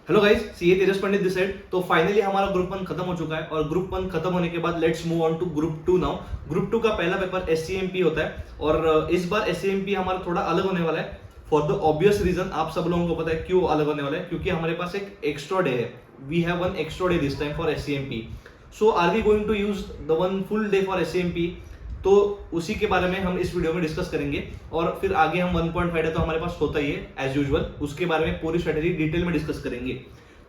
Hello guys, CA Tejas Pandit this side. तो finally हमारा group 1 खत्म हो चुका है और ग्रुप 1 खत्म होने के बाद let's move on to group 2 now. Group 2 का पहला पेपर एससीएमपी होता है और इस बार एससीएमपी हमारा थोड़ा अलग होने वाला है फॉर द ऑब्वियस रीजन। आप सब लोगों को पता है क्यों अलग होने वाला है, क्योंकि हमारे पास एक एक्स्ट्रा डे है। We have one extra day this time for SCMP. So are we going to use the one full day for SCMP? तो उसी के बारे में हम इस वीडियो में डिस्कस करेंगे और फिर आगे हम 1.5 है तो हमारे पास होता ही है एज यूजुअल, उसके बारे में पूरी स्ट्रेटेजी डिटेल में डिस्कस करेंगे।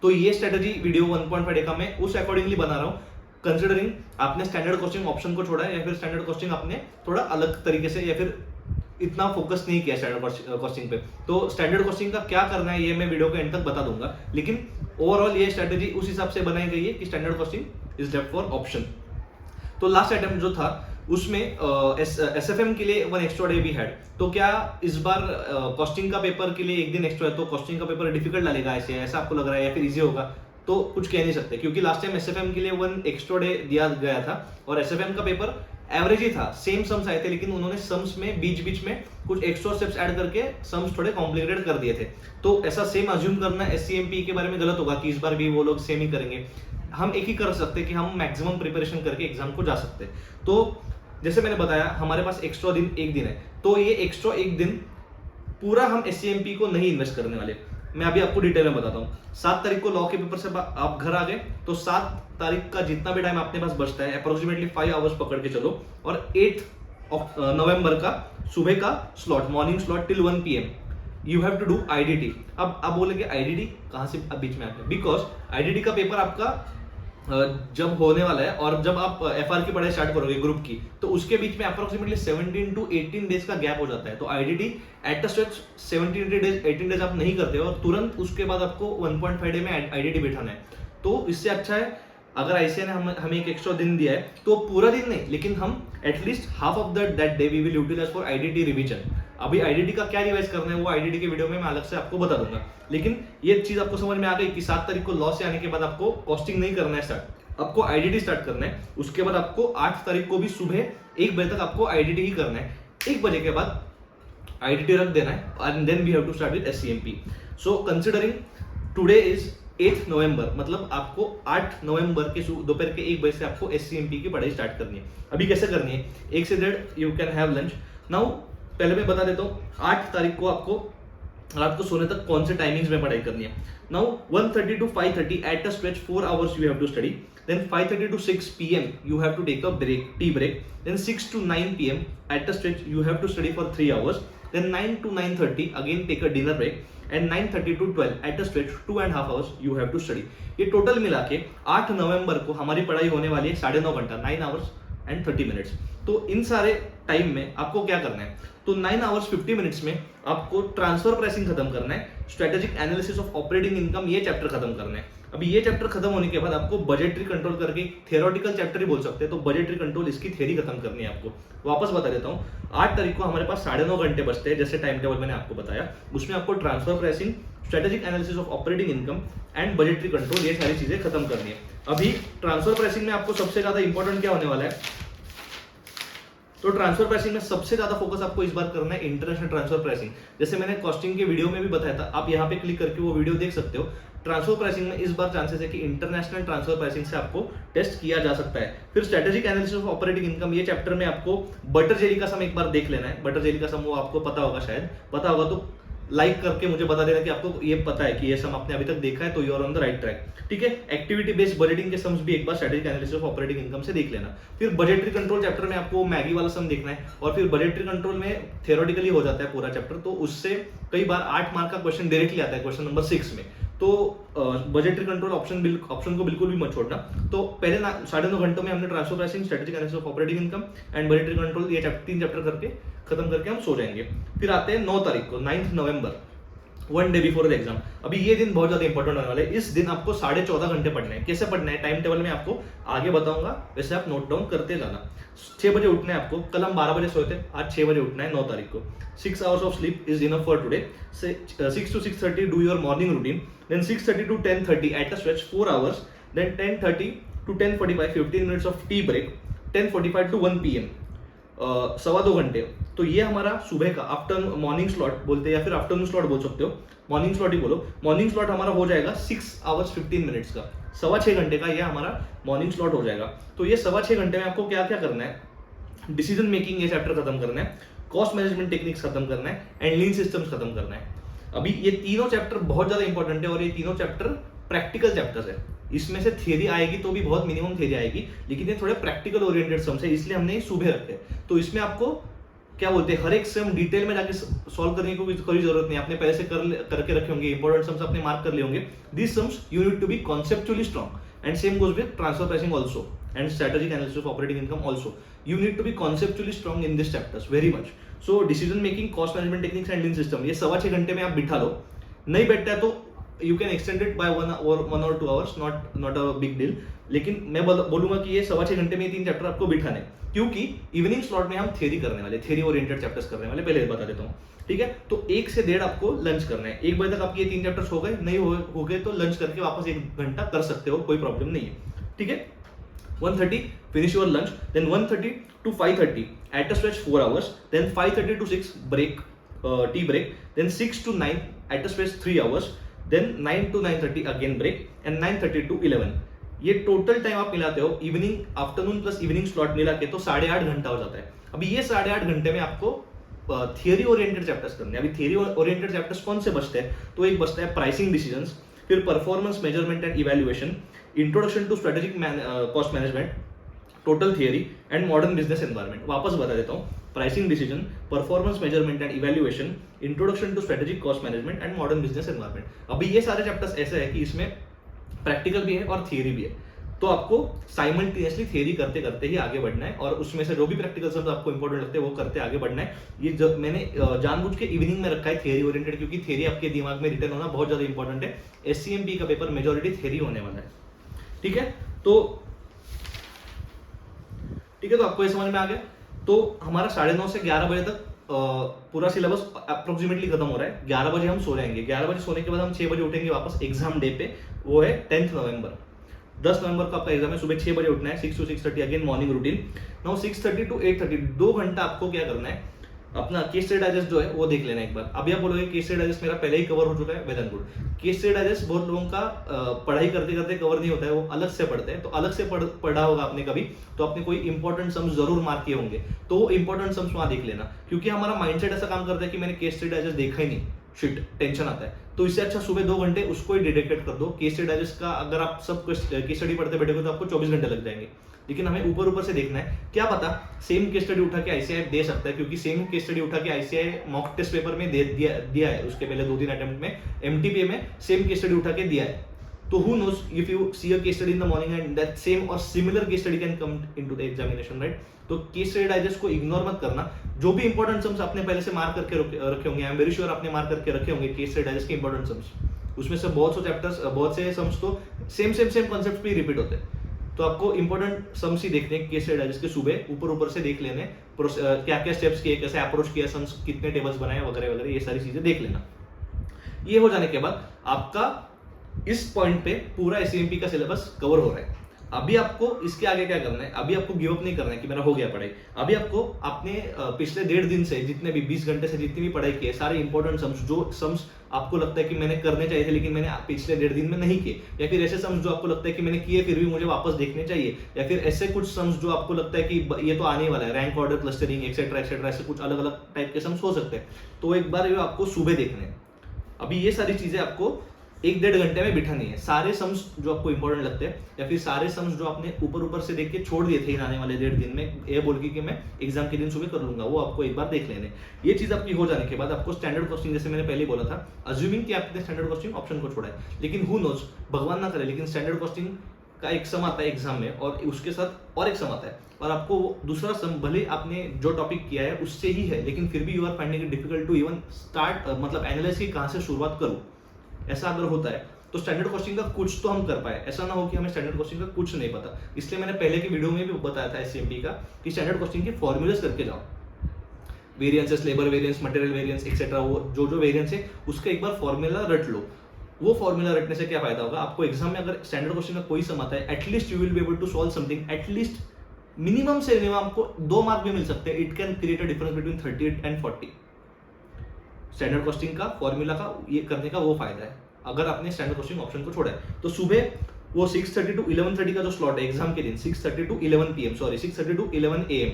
तो ये स्ट्रेटेजी वीडियो 1.5 का मैं उस अकॉर्डिंगली बना रहा हूँ, कंसिडरिंग आपने स्टैंडर्ड कॉस्टिंग ऑप्शन को छोड़ा है या फिर स्टैंडर्ड कॉस्टिंग आपने थोड़ा अलग तरीके से या फिर इतना फोकस नहीं किया स्टैंडर्ड कॉस्टिंग पे। तो स्टैंडर्ड कॉस्टिंग का क्या करना है ये मैं वीडियो के एंड तक बता दूंगा, लेकिन ओवरऑल ये स्ट्रेटेजी उस हिसाब से बनाई गई है कि standard costing is left for option. तो लास्ट अटेम्प्ट जो था उसमें एसएफएम के लिए वन एक्स्ट्रा डे भी हैड। तो क्या इस बार कॉस्टिंग का पेपर के लिए एक दिन एक्स्ट्रा है तो कॉस्टिंग का पेपर डिफिकल्ट डालेगा ऐसे, ऐसा आपको लग रहा है या फिर इजी होगा? तो कुछ कह नहीं सकते, क्योंकि लास्ट टाइम एसएफएम के लिए वन एक्स्ट्रा डे दिया गया था और एसएफएम का पेपर एवरेज ही था, सेम सम्स आए थे, लेकिन उन्होंने सम्स में बीच बीच में कुछ एक्स्ट्रा स्टेप्स ऐड करके सम्स थोड़े कॉम्प्लिकेटेड कर दिए थे। तो ऐसा सेम अज्यूम करना एससीएमपी के बारे में गलत होगा कि इस बार भी वो लोग सेम ही करेंगे। हम एक ही कर सकते कि हम मैक्सिमम प्रिपरेशन करके एग्जाम को जा सकते। तो जैसे मैंने बताया हमारे पास एक्स्ट्रा दिन एक दिन है, तो ये एक्स्ट्रा एक दिन पूरा हम एससीएमपी को नहीं इन्वेस्ट करने वाले। मैं अभी आपको डिटेल में बताता हूँ। 7 तारीख को लॉ के पेपर से आप घर आ गए तो 7 तारीख का जितना भी टाइम आपके पास बचता है अप्रोक्सीमेटली 5 आवर्स पकड़ के चलो और 8 नवंबर का सुबह का slot, morning slot till 1 PM you have to do IDT. अब आप बोलेंगे आईडीटी कहां से अब बीच में आते हैं? बिकॉज आईडीटी का पेपर आपका जब होने वाला है और जब आप एफआर की पढ़ाई स्टार्ट करोगे ग्रुप की, तो उसके बीच में अप्रोक्सीमेटली 17 to 18 डेज का गैप हो जाता है। तो IDT eight a stretch 18 days आप नहीं करते हो और तुरंत उसके बाद आपको 1.5 डे में आईडीटी बैठाना है। तो इससे अच्छा है अगर आईसीए ने हमें एक एक्स्ट्रा दिन दिया है तो पूरा दिन नहीं, लेकिन हम at least half of that day we will utilize for IDT revision. अभी आईडीटी का क्या रिवाइज करना है वो आईडीटी के वीडियो में मैं अलग से आपको बता दूंगा, लेकिन ये चीज आपको समझ में आ गई कि 7 तारीख को लॉ से आने के बाद आपको कॉस्टिंग नहीं करना है स्टार्ट, आपको आईडीटी स्टार्ट करना है। उसके बाद आपको 8 तारीख को भी सुबह 1 बजे तक आपको आईडीटी ही करना है। 1 बजे के बाद आईडीटी रख देना है and then we have to start with SCMP. So considering today is 8 November, मतलब आपको 8 नवंबर के दोपहर के 1 बजे से आपको एससीएमपी की पढ़ाई स्टार्ट करनी है। अभी कैसे करनी है? 1 से 1:30 you can have lunch. Now पहले मैं बता देता हूँ 8 तारीख को आपको रात को सोने तक कौन से टाइमिंग्स में पढ़ाई करनी है। Now 1:30 to 5:30 at a stretch 4 hours you have to study. Then 5:30 to 6 PM you have to take a break, tea break. Then 6 to 9 PM at a stretch you have to study for 3 hours. Then 9 to 9:30 again take a dinner break. And 9:30 to 12 at a stretch 2.5 hours you have to study. ये total मिला के 8 नवंबर को हमारी पढ़ाई होने वाली है 9.5 घंटा, 9 hours and 30 minutes। तो इन सारे टाइम में आपको क्या करना है? तो 9 hours 50 minutes में आपको ट्रांसफर प्राइसिंग खत्म करना है, strategic analysis of operating income ये चैप्टर खत्म करना है। अभी ये चैप्टर खत्म होने के बाद आपको बजटरी कंट्रोल करके थियोरेटिकल चैप्टर ही बोल सकते हैं, तो बजटरी कंट्रोल इसकी थ्योरी खत्म करनी है आपको। वापस बता देता हूँ 8 तारीख को हमारे पास 9.5 घंटे बचते हैं, जैसे टाइम टेबल मैंने आपको बताया। उसमें आपको transfer pricing, strategic analysis of operating income and budgetary control ये सारी चीजें खत्म करनी है। अभी ट्रांसफर प्राइसिंग में आपको सबसे ज्यादा इंपॉर्टेंट क्या होने वाला है? तो ट्रांसफर प्राइसिंग में सबसे ज्यादा फोकस आपको इस बार करना है इंटरनेशनल ट्रांसफर प्राइसिंग। जैसे मैंने कॉस्टिंग के वीडियो में भी बताया था, आप यहाँ पे क्लिक करके वो वीडियो देख सकते हो। ट्रांसफर प्राइसिंग में इस बार चांसेस है कि इंटरनेशनल ट्रांसफर प्राइसिंग से आपको टेस्ट किया जा सकता है। फिर strategic analysis of operating income ये चैप्टर में आपको बटर जेली का सम एक बार देख लेना है। बटर जेली का सम वो आपको पता होगा, शायद पता होगा तो लाइक करके मुझे बता देना कि आपको ये पता है कि ये सम आपने अभी तक देखा है, तो you are on the right track. ठीक है, एक्टिविटी बेस्ड बजटिंग के सम्स भी एक बार strategic analysis of operating income से देख लेना। फिर बजटरी कंट्रोल चैप्टर में आपको मैगी वाला सम देखना है और फिर बजटरी कंट्रोल में थियोरेटिकली हो जाता है पूरा चैप्टर, तो उससे कई बार 8 मार्क का क्वेश्चन डायरेक्टली आता है, क्वेश्चन नंबर 6 में। तो बजटरी कंट्रोल ऑप्शन को बिल्कुल भी मत छोड़ना। तो पहले 9.5 घंटों में हमने transfer pricing, strategic analysis of operating income and budgetary control ये 3 चैप्टर करके खत्म करके हम सो जाएंगे। फिर आते हैं 9 तारीख को, 9 नवंबर, 1 डे बिफोर द एग्जाम। अभी ये दिन बहुत ज्यादा इंपॉर्टेंट होने वाला है। इस दिन आपको 14.5 घंटे पढ़ना है। कैसे पढ़ना है टाइम टेबल में आपको आगे बताऊंगा, वैसे आप नोट डाउन करते जाना। 6 बजे उठना है आपको, कल हम 12 बजे सोए थे, आज 6 बजे उठना है 9 तारीख को। 6 hours of sleep is enough for today. 6 to 6:30 do your morning routine. Then 6:30 to 10:30 at a stretch 4 hours। Then 10:30 to 10:45 15 minutes of tea break. 10:45 to 1 PM 2.25 घंटे। तो ये हमारा सुबह का आफ्टर मॉर्निंग स्लॉट बोलते हैं या फिर आफ्टरनून स्लॉट बोल सकते हो, मॉर्निंग स्लॉट ही बोलो। मॉर्निंग स्लॉट हमारा हो जाएगा 6 आवर्स 15 मिनट्स का, 6.25 घंटे का ये हमारा मॉर्निंग स्लॉट हो जाएगा। तो ये 6.25 घंटे में आपको क्या क्या करना है, डिसीजन मेकिंग ये चैप्टर खत्म करना है, कॉस्ट मैनेजमेंट टेक्निक्स खत्म करना है एंड लीन सिस्टम्स खत्म करना है। अभी ये तीनों चैप्टर बहुत ज्यादा इंपॉर्टेंट है और ये तीनों चैप्टर प्रैक्टिकल चैप्टर्स है। इसमें से थियरी आएगी तो भी बहुत मिनिमम थियरी आएगी, लेकिन ये थोड़े प्रैक्टिकल ओरिएंटेड सम्स है, इसलिए हमने ये सुबह रखे। तो इसमें आपको क्या बोलते हैं, हर एक सम डिटेल में जाके सॉल्व करने की कोई जरूरत नहीं, आपने पहले से करके रखे होंगे, इंपॉर्टेंट सम्स आपने मार्क कर लिए होंगे। This sums you need to be conceptually strong and same goes with transfer pricing also and strategic analysis of operating income also. You need to be conceptually strong in this chapters very much. So decision making, cost management techniques and lean system, ये 6.25 घंटे में आप बिठा लो। नहीं बैठता है तो you can extend it by 1 or 2 hours, not a big deal. लेकिन मैं बोलूंगा कि ये 6.25 घंटे में ये 3 चैप्टर आपको बिठाने, क्योंकि इवनिंग स्लॉट में हम थ्योरी करने वाले, थ्योरी ओरिएंटेड चैप्टर्स करने वाले, पहले बता देता हूँ, ठीक है। तो 1 से 1:30 आपको लंच करना है। 1 बजे तक आपके ये 3 चैप्टर्स हो गए, नहीं हो गए तो लंच करके वापस 1 घंटा कर सकते हो, कोई प्रॉब्लम नहीं है, ठीक है। 1:30 finish your lunch, then 1:30 to 5:30 at a stretch 4 hours, then 5:30 to 6 break, tea break, then 6 to 9 at a stretch 3 hours, then 9 to 9:30 again break and 9:30 to 11। ये टोटल टाइम आप मिलाते हो evening, afternoon plus evening slot मिला के तो 8.5 घंटा हो जाता है। अभी ये 8.5 घंटे में आपको थियरी ओरिएंटेड चैप्टर्स करने हैं। अभी थियरी ओरिएंटेड चैप्टर्स कौन से बचते हैं, तो एक बचता है प्राइसिंग डिसीजंस, फिर performance measurement and evaluation, introduction to strategic cost management, total theory and modern business environment. वापस बता देता हूँ, pricing decision, performance measurement and evaluation, introduction to strategic cost management and modern business environment. अभी ये सारे chapters ऐसे है कि इसमें प्रैक्टिकल भी है और थियरी भी है, तो आपको साइमल्टेनियसली थियरी करते करते ही आगे बढ़ना है और उसमें से जो भी प्रैक्टिकल सम्स आपको इंपॉर्टेंट लगते हैं वो करते आगे बढ़ना है। ये जब मैंने जानबूझ के इवनिंग में रखा है थियरी ओरिएंटेड, क्योंकि थियरी आपके दिमाग में रिटर्न होना बहुत ज्यादा इंपॉर्टेंट है। एससीएमपी का पेपर मेजोरिटी थियरी होने वाला है, ठीक है। तो आपको ये समझ में आ गया। तो हमारा 9:30 से 11 बजे तक पूरा सिलेबस अप्रोक्सीमेटली खत्म हो रहा है। 11 बजे हम सो जाएंगे, 11 बजे सोने के बाद हम 6 बजे उठेंगे वापस एग्जाम डे पे, वो है 10 नवंबर। 10 नवंबर को आपका एग्जाम है, सुबह 6 बजे उठना है, 6 to 6:30 again morning routine. Now 6:30 to 8:30 2 घंटा आपको क्या करना है, अपना केस स्टडी डाइजेस्ट जो है वो देख लेना एक बार। अभी आप बोलोगे केस स्टडी डाइजेस्ट मेरा पहले ही कवर हो चुका है, well and good. Case study digest बहुत लोगों का पढ़ाई करते करते कवर नहीं होता है, वो अलग से पढ़ते हैं। तो अलग से पढ़ा होगा आपने कभी, तो आपने कोई इंपॉर्टेंट सम्स जरूर मार्क किए होंगे, तो वो इंपॉर्टेंट सम्स वहां देख लेना, क्योंकि हमारा माइंडसेट ऐसा काम करता है कि मैंने केस स्टडी डाइजेस्ट देखा ही नहीं, शिट टेंशन आता है। तो इससे अच्छा सुबह 2 घंटे उसको ही डेडिकेट कर दो। केस स्टडी डाइजेस्ट का अगर आप सब केस स्टडी पढ़ते बैठोगे तो आपको 24 घंटे लग जाएंगे, लेकिन हमें ऊपर से देखना है। क्या पता सेम केस स्टडी उठा के आईसीआई दे सकता है, क्योंकि सेम केस स्टडी उठा के आईसीआई मॉक टेस्ट पेपर में दिया है, उसके पहले 2-3 अटेम्प्ट में एमटीपीए में सेम केस स्टडी उठा के दिया है। तो who knows if you see a case study in the morning and that same or similar case study can come into the examination, right? तो केस स्टडी डाइजेस्ट को ignore मत करना। जो भी इंपॉर्टेंट सम्स आपने पहले से मार्क करके रखे होंगे, आई एम वेरी श्योर आपने मार्क करके रखे होंगे केस स्टडी डाइजेस्ट के इंपॉर्टेंट सम्स, उसमें से बहुत से चैप्टर्स, बहुत से सम्स तो सेम कॉन्सेप्ट पे रिपीट होते हैं। तो आपको इंपॉर्टेंट सम्स ही देखने केस स्टडी डाइजेस्ट के सुबह ऊपर से देख लेने, क्या क्या स्टेप्स किए, कैसे अप्रोच किया, सम्स कितने टेबल्स बनाए वगैरह वगैरह, ये सारी चीजें देख लेना। ये हो जाने के बाद आपका इस पॉइंट पे पूरा एससीएमपी का सिलेबस कवर हो रहा है। अभी आपको इसके आगे क्या करना है, अभी आपको गिव अप नहीं करना है कि मेरा हो गया पढ़ाई। अभी आपको अपने पिछले 1.5 दिन से जितने भी 20 घंटे से जितनी भी पढ़ाई की है, सारे इंपॉर्टेंट सम्स, जो सम्स आपको लगता है कि मैंने करने चाहिए थे लेकिन मैंने पिछले 1.5 दिन में नहीं किए, या फिर ऐसे सम्स जो आपको लगता है कि मैंने किए फिर भी मुझे वापस देखने चाहिए, या फिर ऐसे कुछ सम्स जो आपको लगता है कि ये तो आने वाला है, rank order, clustering etcetera etcetera, ऐसे कुछ अलग अलग टाइप के सम्स हो सकते हैं, तो एक बार ये आपको सुबह देखने हैं। अभी ये सारी चीजें आपको 1-1.5 घंटे में बिठानी है। सारे सम्स जो आपको इंपॉर्टेंट लगते हैं, या फिर सारे सम्स जो आपने ऊपर से देख के छोड़ दिए थे आने वाले 1.5 दिन में, ये बोल के कि मैं एग्जाम के दिन सुबह कर लूंगा, वो आपको एक बार देख लेने। ये चीज आपकी हो जाने के बाद आपको स्टैंडर्ड कॉस्टिंग, जैसे मैंने पहले बोला था, अज्यूमिंग कि आपने स्टैंडर्ड कॉस्टिंग ऑप्शन को छोड़ा है, लेकिन हु नोज, भगवान ना करे, लेकिन स्टैंडर्ड कॉस्टिंग का एक सम आता है एग्जाम में और उसके साथ और एक सम आता है, और आपको दूसरा सम भले आपने जो टॉपिक किया है उससे ही है, लेकिन फिर भी you are finding it difficult to even start, मतलब एनालाइज की कहां से शुरुआत करूं, ऐसा अगर होता है तो स्टैंडर्ड कॉस्टिंग का कुछ तो हम कर पाए। ऐसा ना हो कि हमें स्टैंडर्ड कॉस्टिंग का कुछ नहीं पता। इसलिए मैंने पहले की वीडियो में भी बताया था एससीएमपी का कि स्टैंडर्ड कॉस्टिंग के फॉर्मूलाज करके जाओ, variances, labour variance, material variance etcetera, वो जो वेरिएंस है उसका एक बार फॉर्मूला रट लो। वो फॉर्मूला रटने से क्या फायदा होगा आपको, एग्जाम में अगर स्टैंडर्ड क्वेश्चन का कोई सम आता है, at least you will be able to solve something, at least minimum से मिनिमम आपको 2 मार्क भी मिल सकते हैं. It can create a difference between 38 and 40. Standard costing का फॉर्मूला का ये करने का वो फायदा है अगर आपने स्टैंडर्ड कॉस्टिंग ऑप्शन को छोड़ा है. तो सुबह वो 6:30 टू 11:30 का जो स्लॉट है एग्जाम के दिन, 6:30 to 11 PM, sorry 6:30 to 11 AM,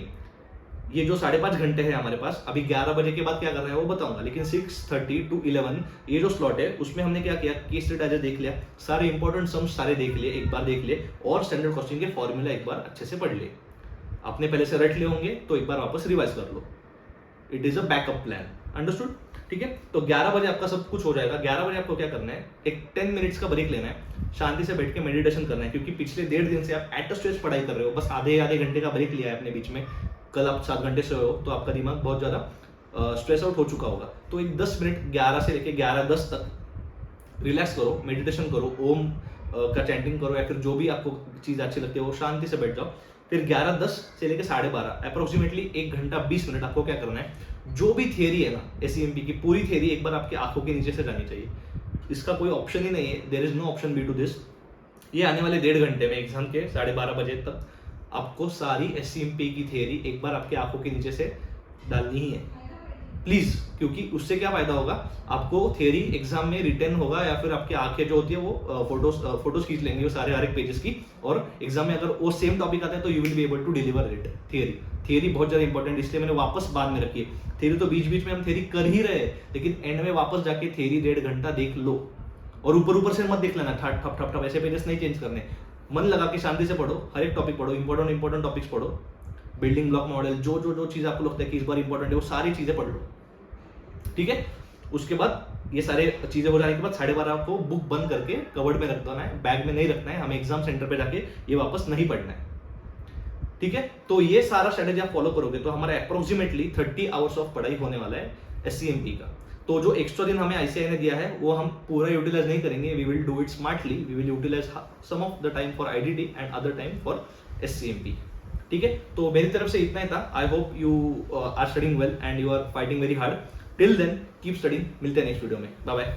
ये जो 5.5 घंटे है हमारे पास. अभी 11 बजे के बाद क्या करना है वो बताऊंगा, लेकिन 6:30 टू 11 ये जो स्लॉट है उसमें हमने क्या किया, केस स्टडी आज देख लिया, सारे इंपॉर्टेंट सम्स सारे देख लिए, एक बार देख लिए, और स्टैंडर्ड कॉस्टिंग के फॉर्मूला एक बार अच्छे से पढ़ लिए. आपने पहले से रट लिए होंगे तो एक बार वापस रिवाइज कर लो. It is a backup plan. Understood? ठीक है. तो 11 बजे आपका सब कुछ हो जाएगा. 11 बजे आपको क्या करना है, एक 10 मिनट्स का ब्रेक लेना है, शांति से बैठ के मेडिटेशन करना है, क्योंकि पिछले 1.5 दिन से आप एट अ स्ट्रेच पढ़ाई कर रहे हो, बस आधे घंटे का ब्रेक लिया है अपने बीच में. कल आप 7 घंटे से हो तो आपका दिमाग बहुत ज्यादा स्ट्रेस आउट हो चुका होगा. तो एक 10 मिनट 11 से लेके 11:10 तक रिलैक्स करो, मेडिटेशन करो, ओम का चैंटिंग करो, या फिर जो भी आपको चीज अच्छी लगती है वो शांति से बैठ जाओ. फिर 11:10 से लेके 12:30 अप्रोक्सीमेटली 1 घंटा 20 मिनट आपको क्या करना है, जो भी थियरी है ना एसईएमपी की पूरी थियरी एक बार आपकी आंखों के नीचे से जानी चाहिए. इसका कोई ऑप्शन ही नहीं है, there is no option be to this. ये आने वाले 1.5 घंटे में एग्जाम के 12:30 बजे तक आपको सारी एसईएमपी की थियरी एक बार आपकी आंखों के नीचे से डालनी ही है प्लीज, क्योंकि उससे क्या फायदा होगा, आपको थियरी एग्जाम में रिटर्न होगा, या फिर आपकी आंखें जो होती है वो फोटोज खींच लेंगे वो सारे हर एक पेजेस की, और एग्जाम में अगर वो सेम टॉपिक आता है तो you will be able to deliver it. Theory बहुत ज्यादा इंपॉर्टेंट, इसलिए मैंने वापस बाद में रखी है. थियरी तो बीच बीच में हम थियरी कर ही रहे हैं, लेकिन एंड में वापस जाके थियरी 1.5 घंटा देख लो, और ऊपर से मत देख लेना, ठप ठप ठप ऐसे पेजेस नहीं चेंज करने. मन लगा के शांति से पढ़ो, हर एक टॉपिक पढ़ो, इंपॉर्टेंट टॉपिक्स पढ़ो, बिल्डिंग ब्लॉक मॉडल, जो चीज आपको लगता है कि इस बार इंपॉर्टेंट है वो सारी चीजें पढ़ लो. ठीक है. उसके बाद ये सारे चीजें हो जाने के बाद 12:30 को बुक बंद करके कवर्ड में रख देना है, बैग में नहीं रखना है. हमें एग्जाम सेंटर पे जाके ये वापस नहीं पढ़ना है. ठीक है. तो ये सारा स्ट्रेटेजी आप फॉलो करोगे तो हमारा अप्रोक्सीमेटली 30 आवर्स ऑफ पढ़ाई होने वाला है एससीएमपी का. तो जो एक्स्ट्रा दिन हमें आईसीआई ने दिया है वो हम पूरा यूटिलाइज नहीं करेंगे. We will do it smartly. We will utilize some of the time for IDT and other time for SCMP. ठीक है. तो मेरी तरफ से इतना ही था. I hope you are studying well and you are fighting very hard. Till then keep studying. मिलते हैं नेक्स्ट वीडियो में. Bye bye.